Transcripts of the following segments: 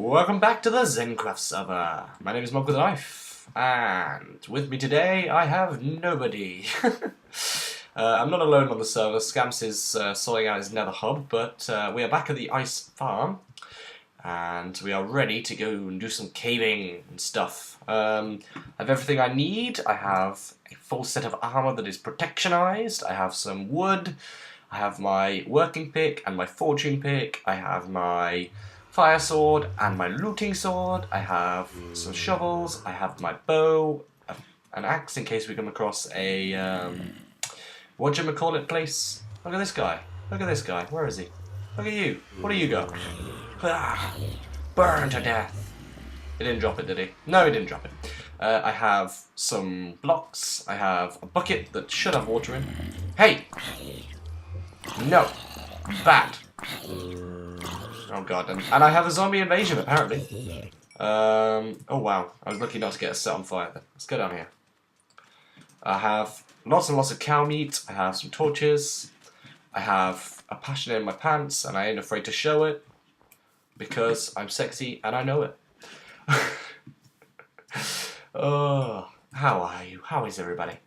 Welcome back to the Zencraft server. My name is Macleod, and with me today I have nobody. I'm not alone on the server. Scamps is sorting out his nether hub, but we are back at the ice farm, and we are ready to go and do some caving and stuff. I have everything I need. I have a full set of armor that is protectionized. I have some wood. I have my working pick and my forging pick. I have my fire sword and my looting sword. I have some shovels. I have my bow, an axe in case we come across a whatchamacallit place. Look at this guy. Look at this guy. Where is he? Look at you. What do you got? Ah, burn to death. He didn't drop it, did he? No, he didn't drop it. I have some blocks. I have a bucket that should have water in. Hey! No. Bad. Oh god. And I have a zombie invasion, apparently. Oh wow. I was lucky not to get us set on fire then. Let's go down here. I have lots and lots of cow meat. I have some torches. I have a passion in my pants, and I ain't afraid to show it. Because I'm sexy, and I know it. Oh, how are you? How is everybody?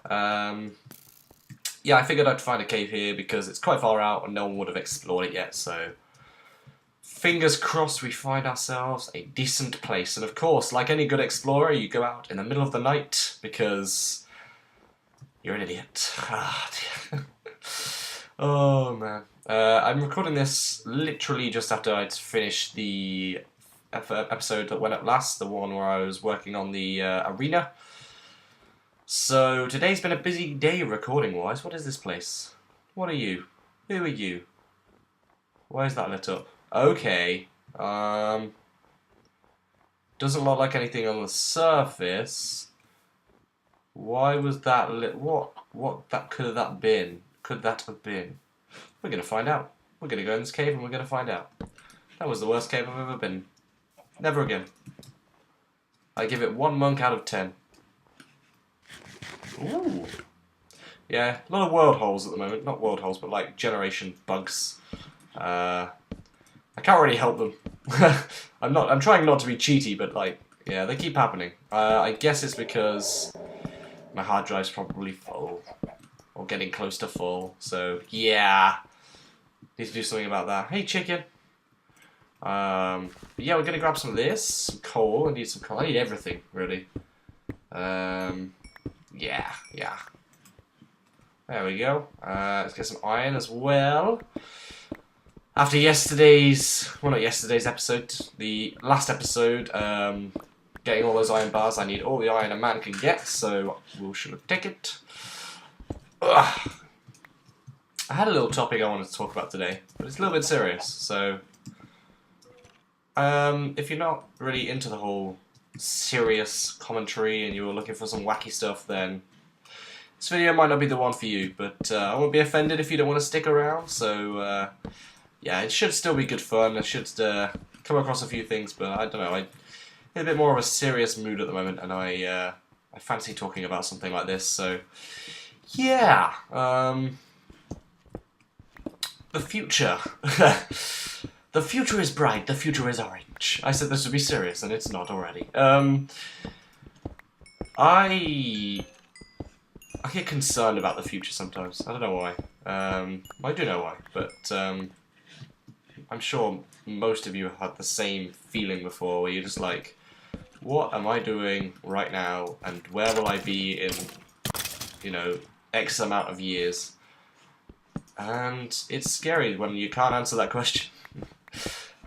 Yeah, I figured I'd find a cave here because it's quite far out and no one would have explored it yet, so fingers crossed we find ourselves a decent place. And of course, like any good explorer, you go out in the middle of the night because you're an idiot. Ah, dear. Oh, man. I'm recording this literally just after I'd finished the episode that went up last, the one where I was working on the arena. So today's been a busy day recording-wise. What is this place? What are you? Who are you? Why is that lit up? Okay. Doesn't look like anything on the surface. Why was that lit? What that could have that been? Could that have been? We're gonna find out. We're gonna go in this cave and we're gonna find out. That was the worst cave I've ever been. Never again. I give it 1 monk out of 10. Ooh. Yeah, a lot of world holes at the moment. Not world holes, but like generation bugs. I can't really help them. I'm trying not to be cheaty, but like, yeah, they keep happening. I guess it's because my hard drive's probably full. Or getting close to full. So, yeah. Need to do something about that. Hey, chicken. Yeah, we're gonna grab some of this. Some coal. I need some coal. I need everything, really. Yeah. There we go. Let's get some iron as well. After yesterday's, well, not yesterday's episode, the last episode, getting all those iron bars, I need all the iron a man can get, so we should take it. Ugh. I had a little topic I wanted to talk about today, but it's a little bit serious, so if you're not really into the whole serious commentary and you were looking for some wacky stuff, then this video might not be the one for you, but I won't be offended if you don't want to stick around, so yeah, it should still be good fun. I should come across a few things, but I don't know, I'm in a bit more of a serious mood at the moment, and I fancy talking about something like this, so yeah, the future. The future is bright, the future is orange. I said this would be serious, and it's not already. I get concerned about the future sometimes. I don't know why. I do know why, but I'm sure most of you have had the same feeling before, where you're just like, what am I doing right now, and where will I be in, you know, X amount of years? And it's scary when you can't answer that question.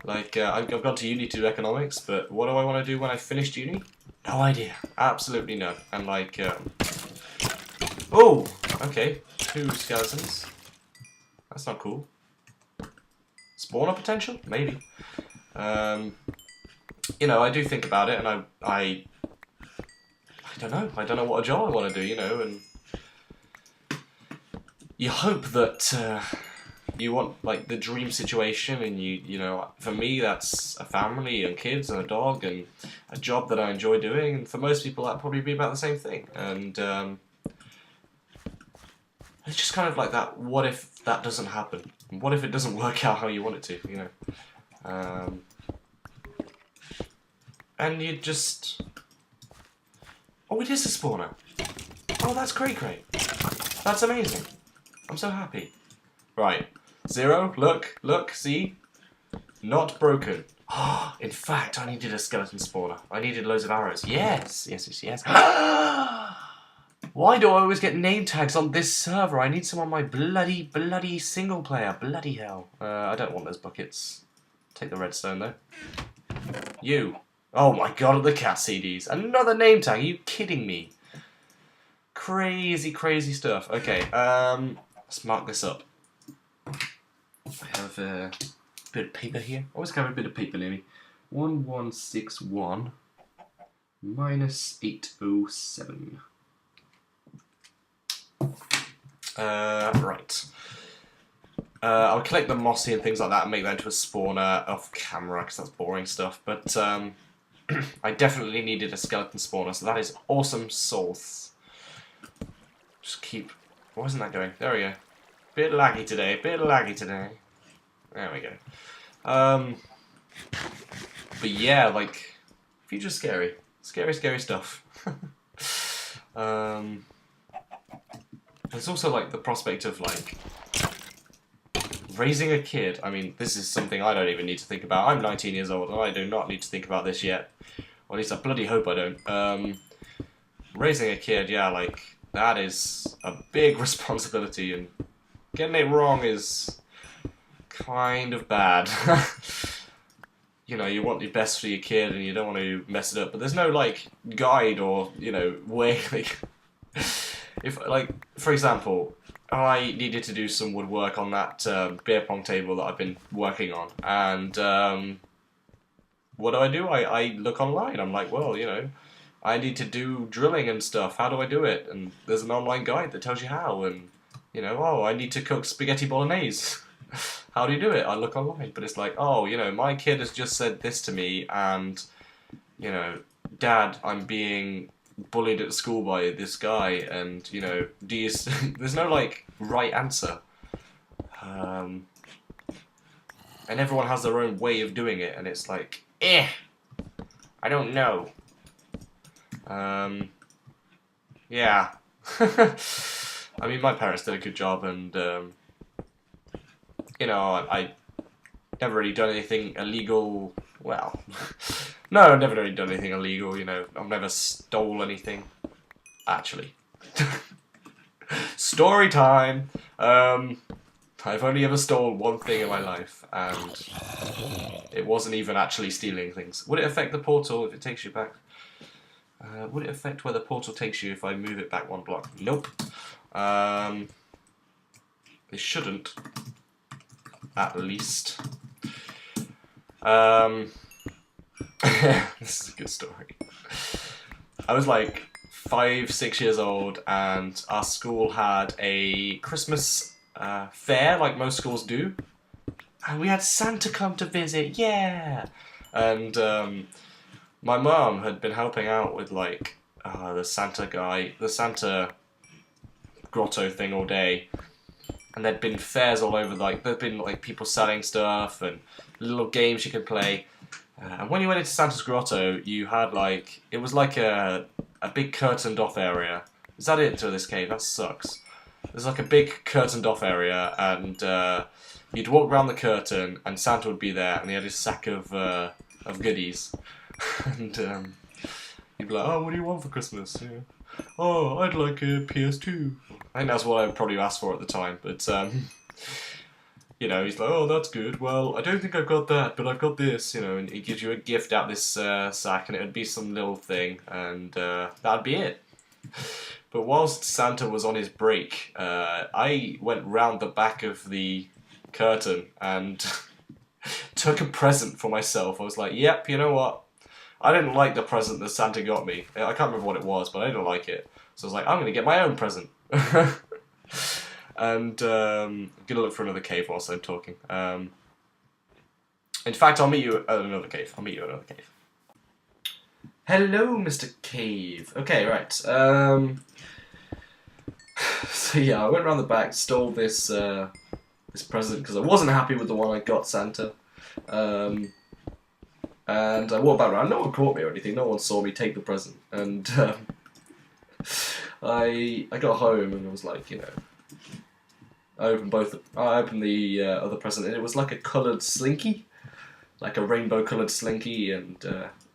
Like, I've gone to uni to do economics, but what do I want to do when I finished uni? No idea. Absolutely none. And like, oh, okay, 2 skeletons. That's not cool. Spawner potential? Maybe. You know, I do think about it, and I don't know. I don't know what a job I want to do, you know, and you hope that you want like the dream situation, and you know, for me that's a family and kids and a dog and a job that I enjoy doing, and for most people that'd probably be about the same thing. And it's just kind of like that, what if that doesn't happen? What if it doesn't work out how you want it to, you know? and you just... Oh, it is a spawner. Oh, that's great. That's amazing. I'm so happy. Right. 0, look, see? Not broken. In fact, I needed a skeleton spawner. I needed loads of arrows. Yes. Why do I always get name tags on this server? I need some on my bloody single player. Bloody hell. I don't want those buckets. Take the redstone though. You. Oh my god, the cat CDs. Another name tag. Are you kidding me? Crazy stuff. Okay, let's mark this up. I have a bit of paper here. Always have a bit of paper near me. 1161 minus 807. Right. I'll collect the mossy and things like that and make that into a spawner off camera because that's boring stuff. But I definitely needed a skeleton spawner, so that is awesome sauce. Just keep... Why isn't that going? There we go. Bit laggy today. There we go. But yeah, like, future scary. Scary stuff. There's also, like, the prospect of, like, raising a kid. I mean, this is something I don't even need to think about. I'm 19 years old, and I do not need to think about this yet. Or at least I bloody hope I don't. Raising a kid, yeah, like, that is a big responsibility, and getting it wrong is kind of bad. You know, you want your best for your kid, and you don't want to mess it up, but there's no, like, guide or, you know, way, like... If, like, for example, I needed to do some woodwork on that beer pong table that I've been working on, and what do? I look online. I'm like, well, you know, I need to do drilling and stuff. How do I do it? And there's an online guide that tells you how, and, you know, oh, I need to cook spaghetti bolognese. How do you do it? I look online, but it's like, oh, you know, my kid has just said this to me, and, you know, Dad, I'm being bullied at school by this guy, and, you know, there's no, like, right answer. And everyone has their own way of doing it, and it's like, I don't know. Yeah. I mean, my parents did a good job, and, you know, I never really done anything illegal. Well, no, I've never really done anything illegal, you know. I've never stole anything. Actually. Story time! I've only ever stolen one thing in my life, and it wasn't even actually stealing things. Would it affect the portal if it takes you back? Would it affect where the portal takes you if I move it back one block? Nope. It shouldn't. At least. This is a good story. I was like 5, 6 years old, and our school had a Christmas fair, like most schools do, and we had Santa come to visit, yeah! And my mum had been helping out with, like, the Santa grotto thing all day, and there'd been fairs all over, like, there'd been, like, people selling stuff, and little games you could play. And when you went into Santa's grotto, you had, like, it was like a big curtained off area. Is that it to this cave? That sucks. There's like a big curtained off area, and you'd walk around the curtain, and Santa would be there, and he had his sack of goodies. And you'd be like, oh, what do you want for Christmas? Yeah. Oh, I'd like a PS2. I think that's what I would probably ask for at the time, but you know, he's like, oh, that's good. Well, I don't think I've got that, but I've got this, you know, and he gives you a gift out this sack, and it would be some little thing, and that'd be it. But whilst Santa was on his break, I went round the back of the curtain and took a present for myself. I was like, yep, you know what? I didn't like the present that Santa got me. I can't remember what it was, but I didn't like it. So I was like, I'm going to get my own present. And I'm going to look for another cave whilst I'm talking. In fact, I'll meet you at another cave. Hello, Mr. Cave. Okay, right. So yeah, I went around the back, stole this this present because I wasn't happy with the one I got Santa. And I walked back around. No one caught me or anything. No one saw me take the present. And I got home and I was like, you know, I opened the other present, and it was like a coloured slinky, like a rainbow coloured slinky, and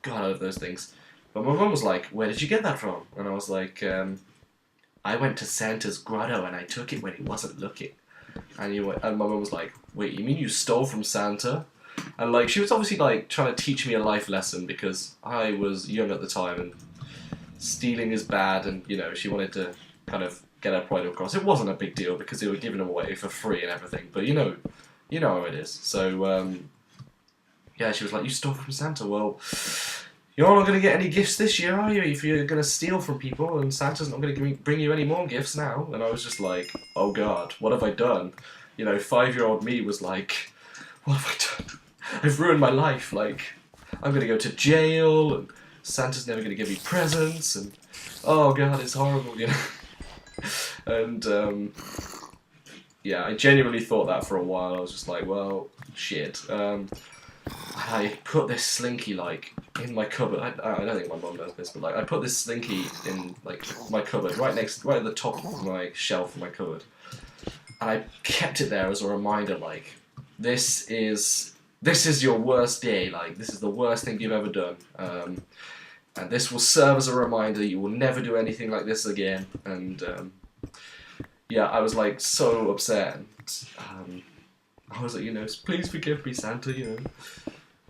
God, I love those things. But my mum was like, "Where did you get that from?" And I was like, "I went to Santa's grotto and I took it when he wasn't looking." And my mum was like, "Wait, you mean you stole from Santa?" And like, she was obviously like trying to teach me a life lesson because I was young at the time and stealing is bad, and you know, she wanted to kind of get her point across. It wasn't a big deal because they were giving them away for free and everything, but you know how it is. So yeah, she was like, "You stole from Santa. Well, you're not going to get any gifts this year, are you? If you're going to steal from people, and Santa's not going to bring you any more gifts now." And I was just like, "Oh God, what have I done?" You know, 5-year-old me was like, "What have I done? I've ruined my life. Like, I'm going to go to jail, and Santa's never going to give me presents, and oh God, it's horrible, you know." And yeah, I genuinely thought that for a while. I was just like, well, shit. I put this slinky like in my cupboard. I don't think my mum knows this, but like I put this slinky in like my cupboard, right at the top of my shelf in my cupboard, and I kept it there as a reminder. Like, this is your worst day. Like, this is the worst thing you've ever done. And this will serve as a reminder that you will never do anything like this again. And yeah, I was like so upset. And, I was like, you know, "Please forgive me, Santa, you know.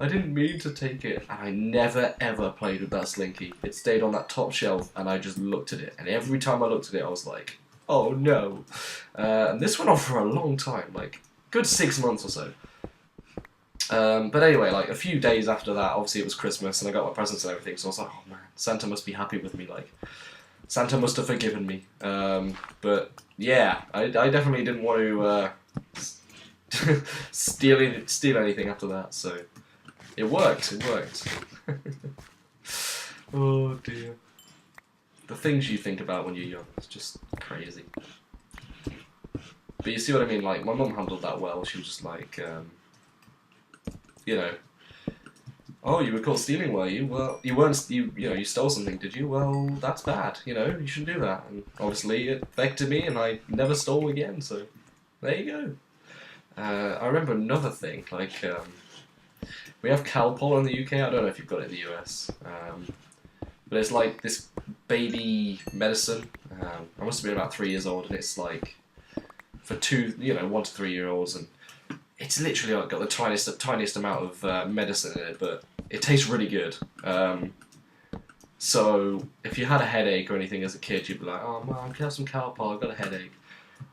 I didn't mean to take it." And I never ever played with that slinky. It stayed on that top shelf and I just looked at it. And every time I looked at it, I was like, oh no. And this went on for a long time, like good 6 months or so. But anyway, like a few days after that, obviously it was Christmas and I got my presents and everything, so I was like, oh man, Santa must be happy with me, like, Santa must have forgiven me. But yeah, I definitely didn't want to steal anything after that, so it worked. Oh dear. The things you think about when you're young, it's just crazy. But you see what I mean, like, my mum handled that well. She was just like, you know, "Oh, you were caught stealing, were you? Well, you weren't, you know, you stole something, did you? Well, that's bad, you know, you shouldn't do that." And obviously it affected me and I never stole again, so there you go. I remember another thing, like, we have Calpol in the UK, I don't know if you've got it in the US, but it's like this baby medicine. I must have been about 3 years old, and it's like for 1 to 3 year olds, and it's literally like got the tiniest amount of medicine in it, but it tastes really good. So if you had a headache or anything as a kid, you'd be like, "Oh Mum, can I have some Calpol? I've got a headache."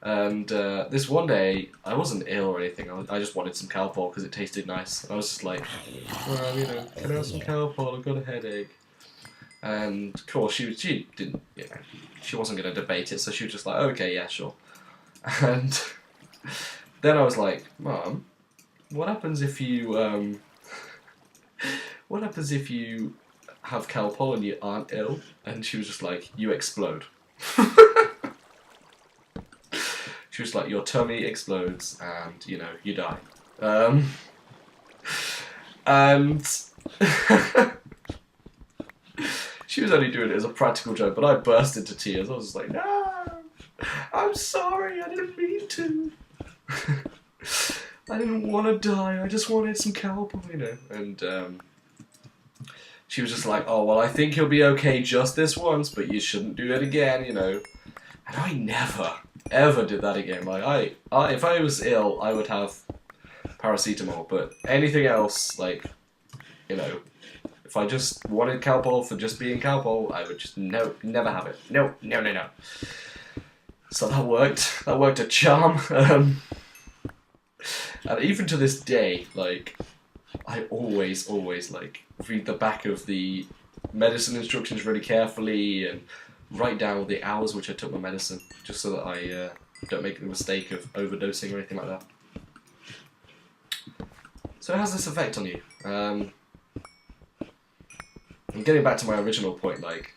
And this one day, I wasn't ill or anything. I just wanted some Calpol because it tasted nice. And I was just like, "Well, you know, can I have some Calpol? I've got a headache." And of course, she didn't, you know, she wasn't going to debate it, so she was just like, "Okay, yeah, sure." And then I was like, "Mum, what happens if you what happens if you have Calpol and you aren't ill?" And she was just like, "You explode." She was like, "Your tummy explodes and, you know, you die." And she was only doing it as a practical joke, but I burst into tears. I was just like, "No, I'm sorry, I didn't mean to. I didn't want to die, I just wanted some Calpol, you know." And she was just like, "Oh, well, I think you'll be okay just this once, but you shouldn't do it again, you know." And I never, ever did that again. Like, if I was ill, I would have paracetamol, but anything else, like, you know, if I just wanted Calpol for just being Calpol, I would just never have it. No. So that worked a charm. And even to this day, like, I always, like, read the back of the medicine instructions really carefully and write down the hours which I took my medicine, just so that I don't make the mistake of overdosing or anything like that. So how has this effect on you? I'm getting back to my original point, like,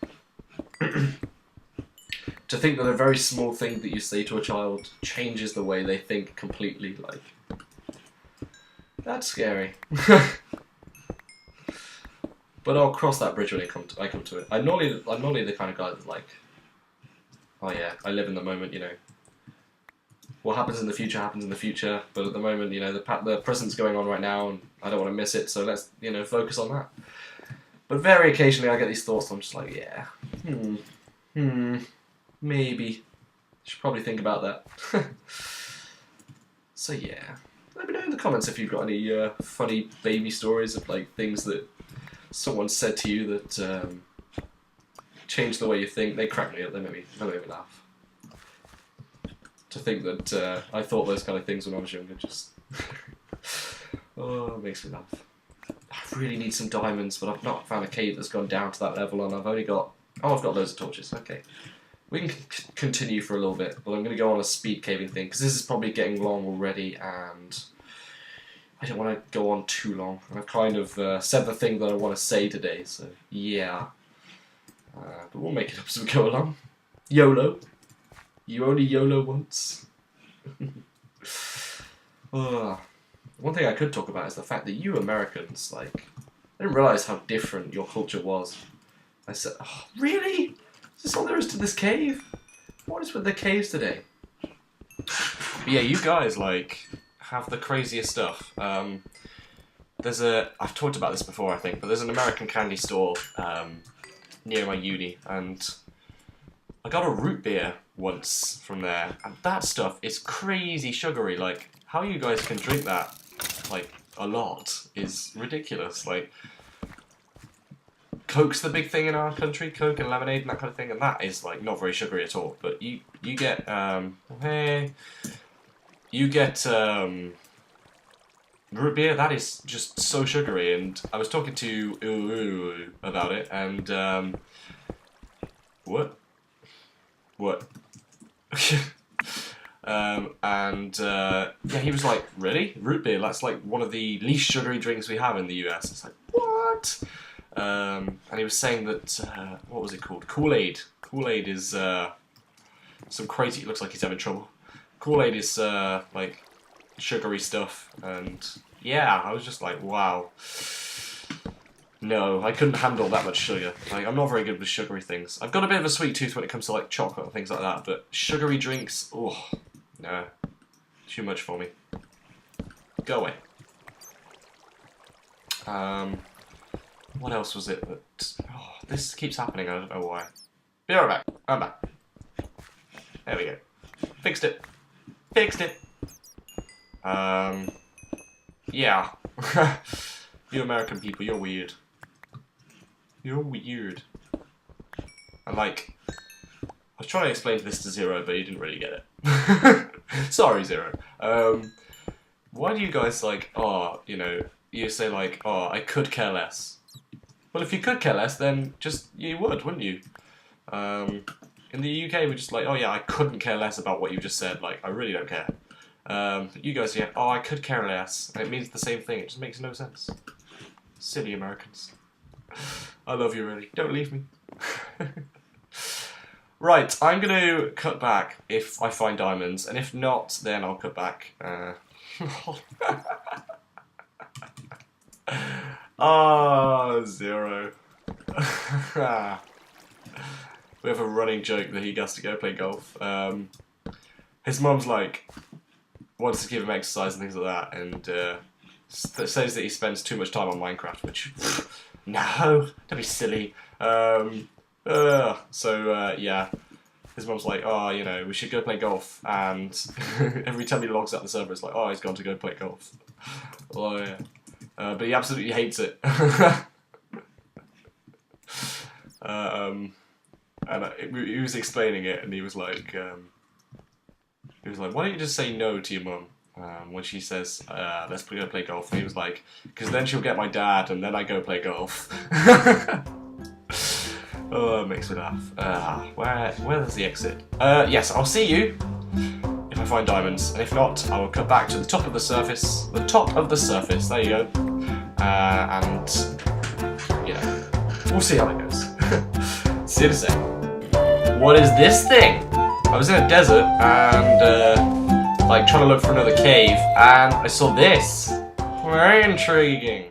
to think that a very small thing that you say to a child changes the way they think completely, like, that's scary. But I'll cross that bridge when I come to it. I'm normally the kind of guy that's like, oh yeah, I live in the moment, you know. What happens in the future happens in the future, but at the moment, you know, the present's going on right now, and I don't want to miss it, so let's, you know, focus on that. But very occasionally I get these thoughts, and I'm just like, yeah, maybe. Should probably think about that. So yeah, let me know in the comments if you've got any funny baby stories of like things that someone said to you that changed the way you think. They crack me up, they make me laugh. To think that I thought those kind of things when I was younger, just oh, it makes me laugh. I really need some diamonds, but I've not found a cave that's gone down to that level, and I've only got, oh, I've got loads of torches. Okay, we can continue for a little bit, but I'm going to go on a speed caving thing because this is probably getting long already, and I don't want to go on too long. I've kind of said the thing that I want to say today, so yeah. But we'll make it up as we go along. YOLO. You only YOLO once. One thing I could talk about is the fact that you Americans, like, I didn't realise how different your culture was. I said, oh, really? Is this all there is to this cave? What is with the caves today? But yeah, you guys, like, have the craziest stuff. There's I've talked about this before, I think, but there's an American candy store near my uni, and I got a root beer once from there, and that stuff is crazy sugary. Like, how you guys can drink that, like, a lot is ridiculous. Like, Coke's the big thing in our country, Coke and lemonade and that kind of thing, and that is, like, not very sugary at all. But you get, root beer, that is just so sugary, and I was talking to about it, and, What? Yeah, he was like, really? Root beer? That's like one of the least sugary drinks we have in the US. It's like, what? And he was saying that, what was it called? Kool-Aid. Kool-Aid is some crazy, it looks like he's having trouble. Kool-Aid is like sugary stuff, and yeah, I was just like, wow. No, I couldn't handle that much sugar. Like, I'm not very good with sugary things. I've got a bit of a sweet tooth when it comes to, like, chocolate and things like that, but sugary drinks, oh, no. Too much for me. Go away. What else was it that... Oh, this keeps happening, I don't know why. Be right back. I'm back. There we go. Fixed it. Fixed it. Yeah. You American people, you're weird. You're weird. And like, I was trying to explain this to Zero, but he didn't really get it. Sorry, Zero. Why do you guys like, oh, you know, you say like, oh, I could care less. Well, if you could care less, then just, you would, wouldn't you? In the UK, we're just like, oh yeah, I couldn't care less about what you just said, like, I really don't care. You guys, yeah, oh, I could care less, and it means the same thing, it just makes no sense. Silly Americans. I love you, really. Don't leave me. Right, I'm going to cut back if I find diamonds, and if not, then I'll cut back. Oh, Zero. We have a running joke that he has to go play golf. His mum's like, wants to give him exercise and things like that, and says that he spends too much time on Minecraft, which, no, don't be silly. Yeah, his mum's like, oh, you know, we should go play golf, and every time he logs out the server, it's like, oh, he's gone to go play golf. Oh, yeah. But he absolutely hates it. He was explaining it, and he was like, why don't you just say no to your mum when she says, let's go play golf? And he was like, because then she'll get my dad, and then I go play golf. Oh, it makes me laugh. Where's the exit? Yes, I'll see you if I find diamonds, and if not, I will cut back to the top of the surface. The top of the surface, there you go. And, you know, we'll see how it goes. See you in a sec. What is this thing? I was in a desert, and, like, trying to look for another cave, and I saw this. Very intriguing.